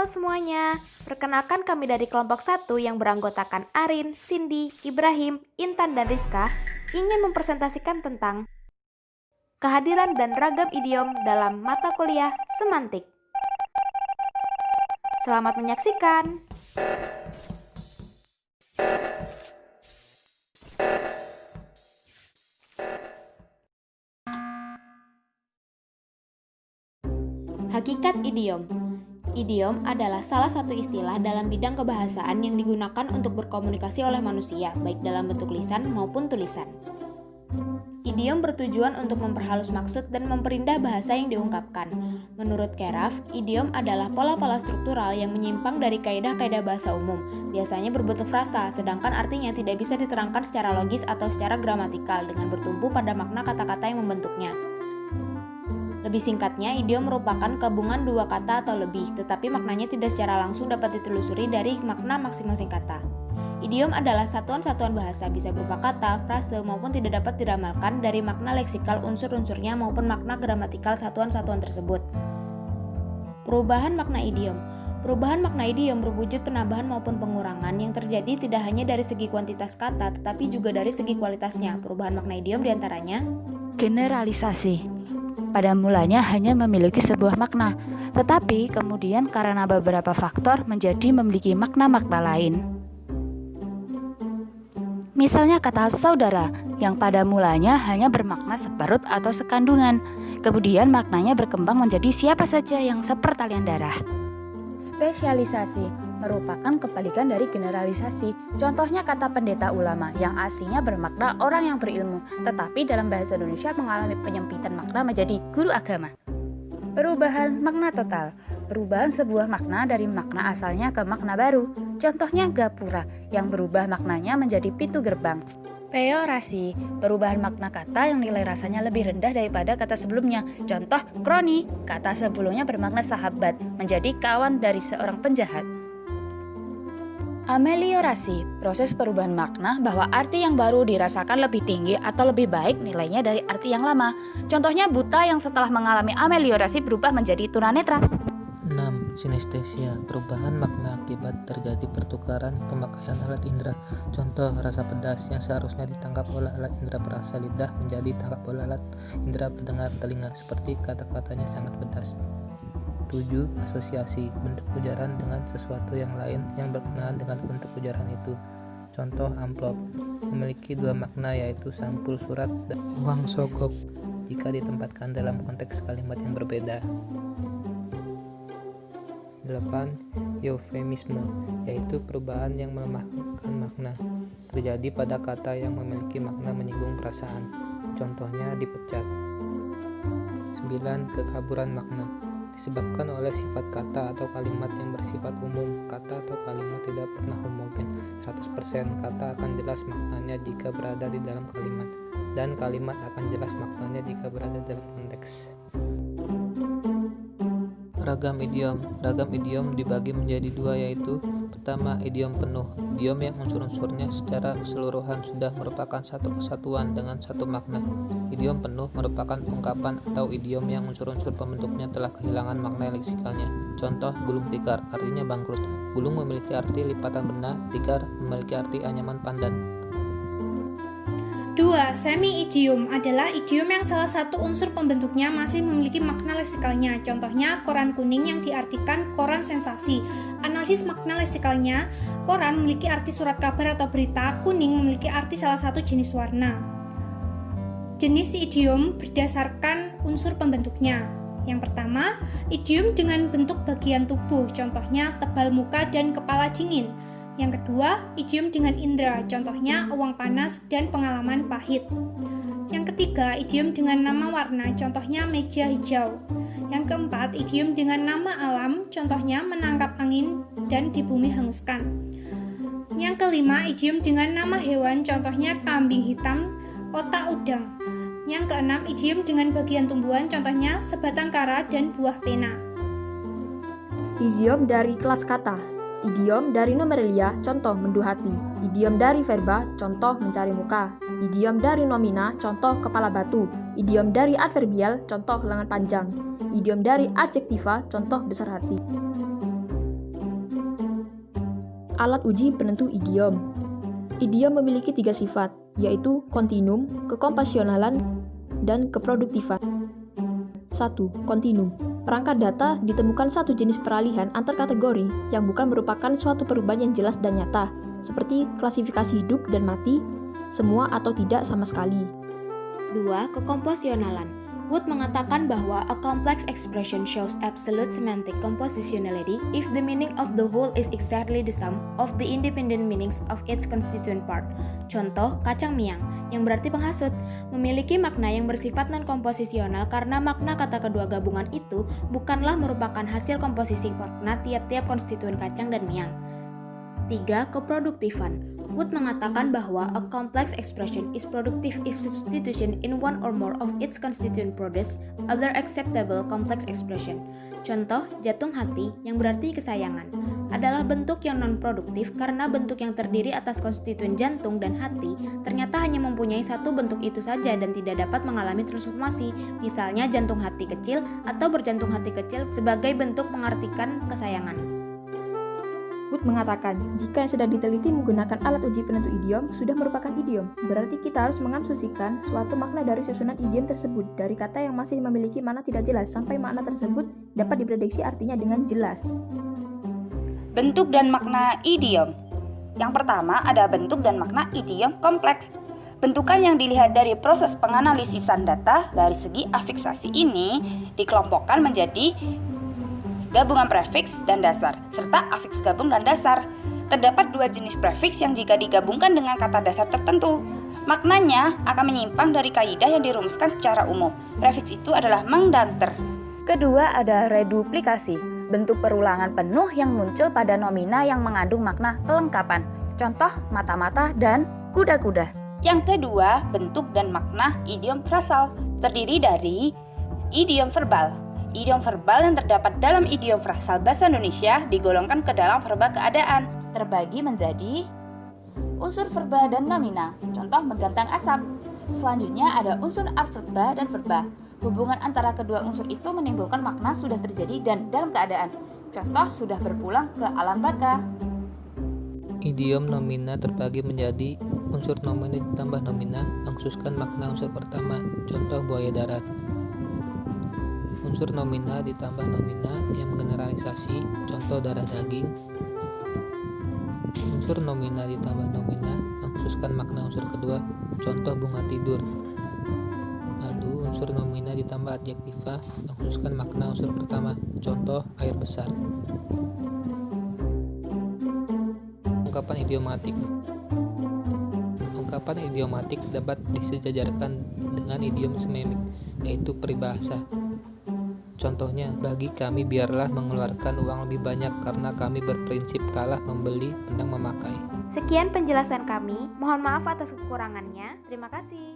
Halo semuanya, perkenalkan kami dari kelompok 1 yang beranggotakan Arin, Cindy, Ibrahim, Intan, dan Rizka ingin mempresentasikan tentang kehadiran dan ragam idiom dalam mata kuliah semantik. Selamat menyaksikan! Hakikat idiom. Idiom adalah salah satu istilah dalam bidang kebahasaan yang digunakan untuk berkomunikasi oleh manusia, baik dalam bentuk lisan maupun tulisan. Idiom bertujuan untuk memperhalus maksud dan memperindah bahasa yang diungkapkan. Menurut Keraf, idiom adalah pola-pola struktural yang menyimpang dari kaidah-kaidah bahasa umum, biasanya berbentuk frasa, sedangkan artinya tidak bisa diterangkan secara logis atau secara gramatikal dengan bertumpu pada makna kata-kata yang membentuknya. Lebih singkatnya, idiom merupakan gabungan dua kata atau lebih, tetapi maknanya tidak secara langsung dapat ditelusuri dari makna masing-masing kata. Idiom adalah satuan-satuan bahasa, bisa berupa kata, frase, maupun tidak dapat diramalkan dari makna leksikal unsur-unsurnya maupun makna gramatikal satuan-satuan tersebut. Perubahan makna idiom. Perubahan makna idiom berwujud penambahan maupun pengurangan yang terjadi tidak hanya dari segi kuantitas kata, tetapi juga dari segi kualitasnya. Perubahan makna idiom diantaranya generalisasi. Pada mulanya hanya memiliki sebuah makna, tetapi kemudian karena beberapa faktor menjadi memiliki makna-makna lain. Misalnya kata saudara, yang pada mulanya hanya bermakna separut atau sekandungan, kemudian maknanya berkembang menjadi siapa saja yang sepertalian darah. Spesialisasi merupakan kebalikan dari generalisasi. Contohnya kata pendeta ulama yang aslinya bermakna orang yang berilmu, tetapi dalam bahasa Indonesia mengalami penyempitan makna menjadi guru agama. Perubahan makna total. Perubahan sebuah makna dari makna asalnya ke makna baru. Contohnya gapura yang berubah maknanya menjadi pintu gerbang. Peorasi, perubahan makna kata yang nilai rasanya lebih rendah daripada kata sebelumnya. Contoh, kroni, kata sebelumnya bermakna sahabat, menjadi kawan dari seorang penjahat. Ameliorasi, proses perubahan makna bahwa arti yang baru dirasakan lebih tinggi atau lebih baik nilainya dari arti yang lama. Contohnya buta yang setelah mengalami ameliorasi berubah menjadi tunanetra. 6. Sinestesia, perubahan makna akibat terjadi pertukaran pemakaian alat indera. Contoh, rasa pedas yang seharusnya ditangkap oleh alat indera perasa lidah menjadi ditangkap oleh alat indera pendengar telinga, seperti kata-katanya sangat pedas. 7. Asosiasi, bentuk ujaran dengan sesuatu yang lain yang berkenaan dengan bentuk ujaran itu. Contoh, amplop memiliki dua makna, yaitu sampul surat dan uang sogok jika ditempatkan dalam konteks kalimat yang berbeda. 8. Eufemisme, yaitu perubahan yang melemahkan makna, terjadi pada kata yang memiliki makna menyinggung perasaan. Contohnya, dipecat. 9. Kekaburan makna, disebabkan oleh sifat kata atau kalimat yang bersifat umum. Kata atau kalimat tidak pernah homogen. 100% kata akan jelas maknanya jika berada di dalam kalimat, dan kalimat akan jelas maknanya jika berada dalam konteks. Ragam idiom dibagi menjadi dua, yaitu pertama, idiom penuh, idiom yang unsur-unsurnya secara keseluruhan sudah merupakan satu kesatuan dengan satu makna. Idiom penuh merupakan ungkapan atau idiom yang unsur-unsur pembentuknya telah kehilangan makna leksikalnya. Contoh, gulung tikar, artinya bangkrut. Gulung memiliki arti lipatan benda, tikar memiliki arti anyaman pandan. 2. Semi-idiom adalah idiom yang salah satu unsur pembentuknya masih memiliki makna leksikalnya. Contohnya, koran kuning yang diartikan koran sensasi. Analisis makna leksikalnya, koran memiliki arti surat kabar atau berita, kuning memiliki arti salah satu jenis warna. Jenis idiom berdasarkan unsur pembentuknya. Yang pertama, idiom dengan bentuk bagian tubuh, contohnya tebal muka dan kepala dingin. Yang kedua, idiom dengan indera, contohnya uang panas dan pengalaman pahit. Yang ketiga, idiom dengan nama warna, contohnya meja hijau. Yang keempat, idiom dengan nama alam, contohnya menangkap angin dan di bumi hanguskan. Yang kelima, idiom dengan nama hewan, contohnya kambing hitam, otak udang. Yang keenam, idiom dengan bagian tumbuhan, contohnya sebatang kara dan buah pena. Idiom dari kelas kata. Idiom dari nominalia, contoh menduhati. Idiom dari verba, contoh mencari muka. Idiom dari nomina, contoh kepala batu. Idiom dari adverbial, contoh lengan panjang. Idiom dari adjektiva, contoh besar hati. Alat uji penentu idiom. Idiom memiliki 3 sifat, yaitu kontinum, kekompasionalan, dan keproduktifan. 1. Kontinum. Perangkat data ditemukan satu jenis peralihan antar kategori yang bukan merupakan suatu perubahan yang jelas dan nyata, seperti klasifikasi hidup dan mati, semua atau tidak sama sekali. 2. Kekomposionalan. Wood mengatakan bahwa a complex expression shows absolute semantic compositionality if the meaning of the whole is exactly the sum of the independent meanings of its constituent part. Contoh, kacang miang, yang berarti penghasut, memiliki makna yang bersifat non-komposisional karena makna kata kedua gabungan itu bukanlah merupakan hasil komposisi makna tiap-tiap konstituen kacang dan miang. 3. Keproduktifan. Wood mengatakan bahwa a complex expression is productive if substitution in one or more of its constituent produce other acceptable complex expression. Contoh, jantung hati yang berarti kesayangan adalah bentuk yang non-produktif karena bentuk yang terdiri atas konstituen jantung dan hati ternyata hanya mempunyai satu bentuk itu saja dan tidak dapat mengalami transformasi, misalnya jantung hati kecil atau berjantung hati kecil sebagai bentuk mengartikan kesayangan. Wood mengatakan, jika yang sudah diteliti menggunakan alat uji penentu idiom sudah merupakan idiom, berarti kita harus mengasumsikan suatu makna dari susunan idiom tersebut dari kata yang masih memiliki makna tidak jelas sampai makna tersebut dapat diprediksi artinya dengan jelas. Bentuk dan makna idiom. Yang pertama ada bentuk dan makna idiom kompleks. Bentukan yang dilihat dari proses penganalisisan data dari segi afiksasi ini dikelompokkan menjadi gabungan prefiks dan dasar, serta afiks gabung dan dasar. Terdapat 2 jenis prefiks yang jika digabungkan dengan kata dasar tertentu, maknanya akan menyimpang dari kaidah yang dirumuskan secara umum. Prefiks itu adalah meng dan ter. Kedua ada reduplikasi, bentuk perulangan penuh yang muncul pada nomina yang mengandung makna kelengkapan. Contoh, mata-mata dan kuda-kuda. Yang kedua, bentuk dan makna idiom frasal, terdiri dari idiom verbal. Idiom verbal yang terdapat dalam idiom frasal bahasa Indonesia digolongkan ke dalam verba keadaan, terbagi menjadi unsur verba dan nomina. Contoh, menggantang asap. Selanjutnya ada unsur adverba dan verba. Hubungan antara kedua unsur itu menimbulkan makna sudah terjadi dan dalam keadaan. Contoh, sudah berpulang ke alam baka. Idiom nomina terbagi menjadi unsur nomina ditambah nomina mengkhususkan makna unsur pertama. Contoh, buaya darat. Unsur nomina ditambah nomina yang menggeneralisasi, contoh darah daging. Unsur nomina ditambah nomina mengkhususkan makna unsur kedua, contoh bunga tidur. Lalu unsur nomina ditambah adjektiva mengkhususkan makna unsur pertama, contoh air besar. Ungkapan idiomatik. Ungkapan idiomatik dapat disejajarkan dengan idiom sememik, yaitu peribahasa. Contohnya, bagi kami biarlah mengeluarkan uang lebih banyak karena kami berprinsip kalah membeli mending memakai. Sekian penjelasan kami, mohon maaf atas kekurangannya. Terima kasih.